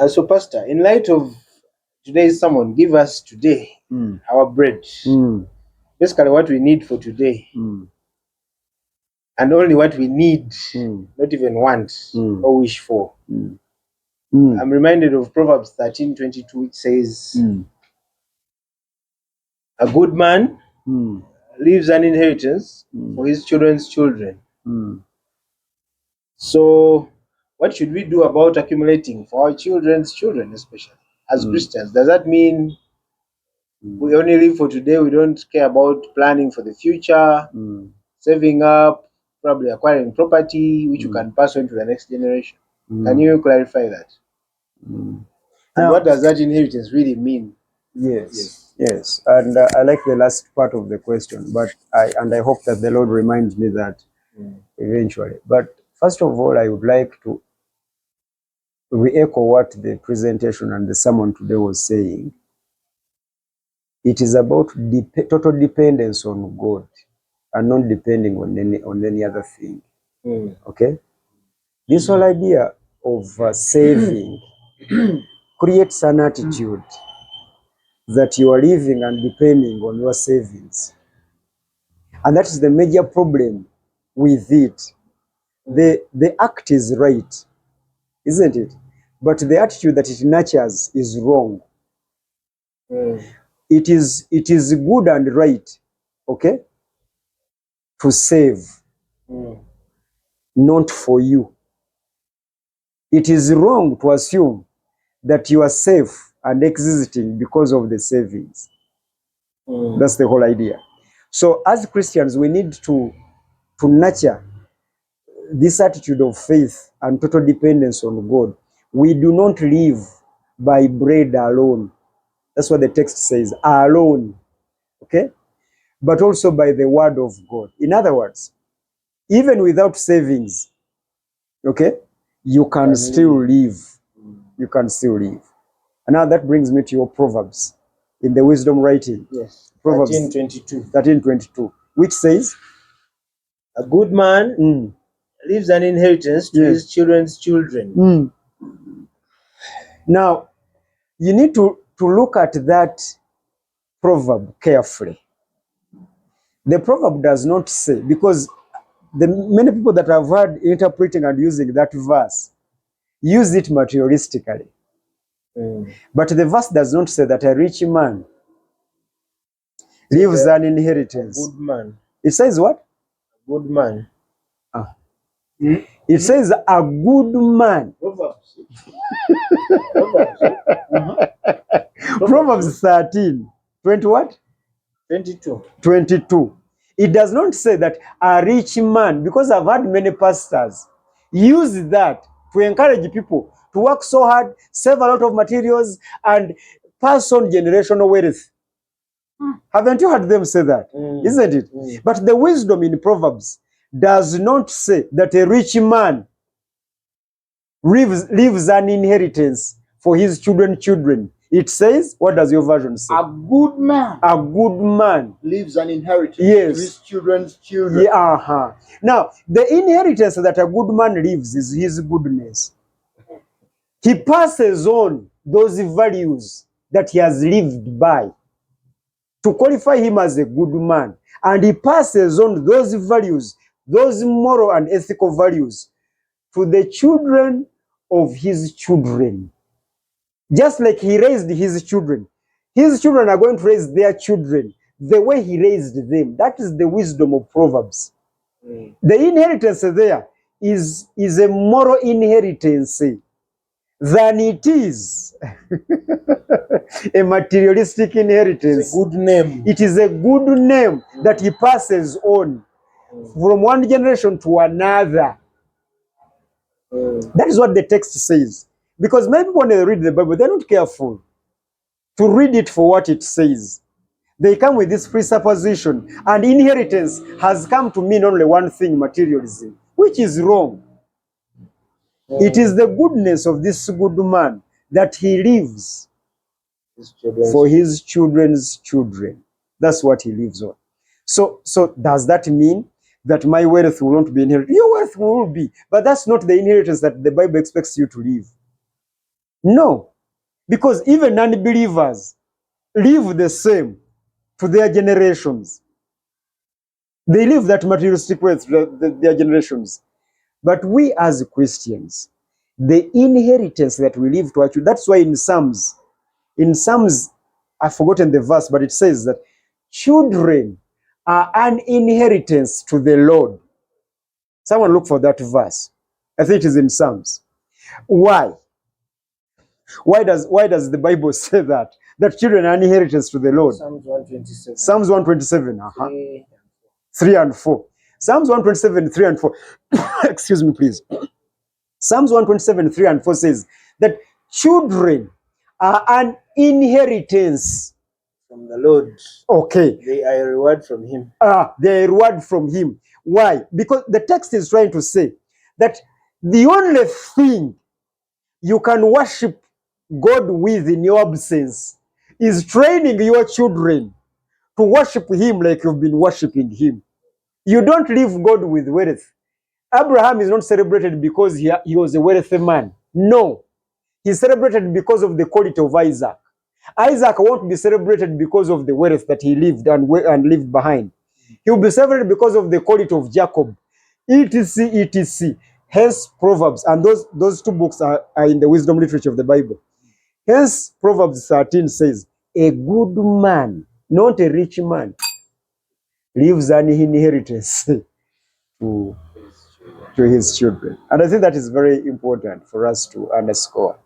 So, Pastor, in light of today's sermon, give us today our bread. Basically, what we need for today, and only what we need, not even want or wish for. I'm reminded of Proverbs 13:22, which says, "A good man leaves an inheritance for his children's children." So, what should we do about accumulating for our children's children, especially as Christians? Does that mean we only live for today? We don't care about planning for the future, saving up, probably acquiring property, which you can pass on to the next generation? Can you clarify that? And Now, what does that inheritance really mean? Yes. And I like the last part of the question, but I hope that the Lord reminds me that eventually. But first of all, I would like to re-echo what the presentation and the sermon today was saying. It is about total dependence on God and not depending on any other thing. Okay? This whole idea of saving creates an attitude that you are living and depending on your savings. And that is the major problem with it. The act is right, isn't it? But the attitude that it nurtures is wrong. It is good and right, okay, to save, not for you. It is wrong to assume that you are safe and existing because of the savings. That's the whole idea. So as Christians, we need to nurture this attitude of faith and total dependence on God. We do not live by bread alone. That's what the text says, alone, okay? But also by the word of God. In other words, even without savings, okay, you can still live. You can still live. And now that brings me to your Proverbs in the wisdom writing. Yes. Proverbs 13:22, which says, "A good man leaves an inheritance to his children's children." Now, you need to look at that proverb carefully. The proverb does not say, because the many people that I've heard interpreting and using that verse use it materialistically. But the verse does not say that a rich man leaves an inheritance. Good man. It says what? Good man. It says a good man. Proverbs. Proverbs 13:20 what? 22. It does not say that a rich man, because I've had many pastors use that to encourage people to work so hard, save a lot of materials, and pass on generational wealth. Haven't you heard them say that? Isn't it? But the wisdom in Proverbs does not say that a rich man leaves an inheritance for his children. It says, what does your version say? A good man leaves an inheritance to his children's children. Now, the inheritance that a good man leaves is his goodness. He passes on those values that he has lived by to qualify him as a good man. And he passes on those values, those moral and ethical values, to the children of his children. Just like he raised his children are going to raise their children the way he raised them. That is the wisdom of Proverbs. The inheritance there is a moral inheritance than it is a materialistic inheritance. It's a good name. It is a good name that he passes on from one generation to another. That is what the text says. Because many people, when they read the Bible, they're not careful to read it for what it says. They come with this presupposition, and inheritance has come to mean only one thing, materialism, which is wrong. It is the goodness of this good man that he lives for his children's children. That's what he lives on. So does that mean that my wealth will not be inherited? Your wealth will be, but that's not the inheritance that the Bible expects you to live. No, because even non-believers live the same to their generations. They live that materialistic way to their generations. But we as Christians, the inheritance that we leave to our children, that's why in Psalms, I've forgotten the verse, but it says that children are an inheritance to the Lord. Someone look for that verse. I think it is in Psalms. Why? Why does the Bible say that? That children are an inheritance to the Lord. Psalms 127. Psalms 127. 3 and 4. Psalms 127, 3 and 4. Excuse me, please. Psalms 127, 3 and 4 says that children are an inheritance From the Lord. Okay. They are a reward from Him. They are a reward from Him. Why? Because the text is trying to say that the only thing you can worship God with in your absence is training your children to worship Him like you've been worshiping Him. You don't leave God with wealth. Abraham is not celebrated because he was a wealthy man. No. He's celebrated because of the quality of Isaac. Isaac won't be celebrated because of the wealth that he lived and lived behind. He will be celebrated because of the quality of Jacob. etc. etc. Hence Proverbs, and those two books are in the wisdom literature of the Bible. Hence Proverbs 13 says, a good man, not a rich man, leaves an inheritance to his children. And I think that is very important for us to underscore.